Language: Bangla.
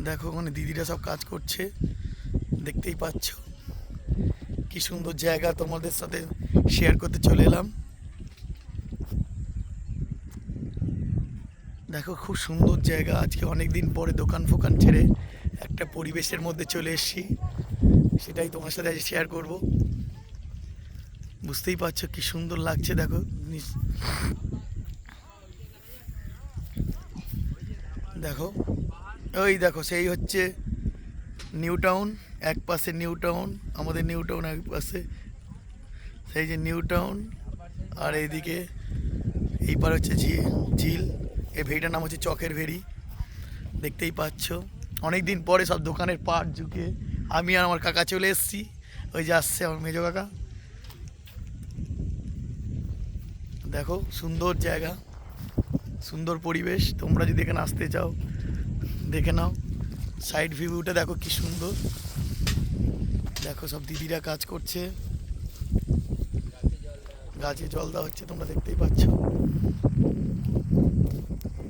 দেখো ওখানে দিদিরা সব কাজ করছে, দেখতেই পাচ্ছ। কি সুন্দর জায়গা, তোমাদের সাথে শেয়ার করতে চলে এলাম। দেখো খুব সুন্দর জায়গা। আজকে অনেক দিন পরে দোকান ফোকান ছেড়ে একটা পরিবেশের মধ্যে চলে এসেছি, সেটাই তোমার সাথে আজ শেয়ার করব। বুঝতেই পারছো কি সুন্দর লাগছে। দেখো দেখো ওই দেখো সেই হচ্ছে নিউ টাউন। এক পাশে নিউ টাউন, আমাদের নিউ টাউন এক পাশে সেই যে নিউ টাউন। আর এইদিকে এই পার হচ্ছে ঝিল। এই ভেড়িটার নাম হচ্ছে চকের ভেড়ি, দেখতেই পাচ্ছ। অনেক দিন পরে সব দোকানের পাট ঝুঁকে আমি আর আমার কাকা চলে এসেছি। ওই যে আসছে আমার মেজো কাকা। দেখো সুন্দর জায়গা, সুন্দর পরিবেশ। তোমরা যদি এখানে আসতে চাও দেখে নাও। সাইড ভিউটা দেখো কি সুন্দর। দেখো সব দিদিরা কাজ করছে, গাছে জল দেওয়া হচ্ছে, তোমরা দেখতেই পাচ্ছ।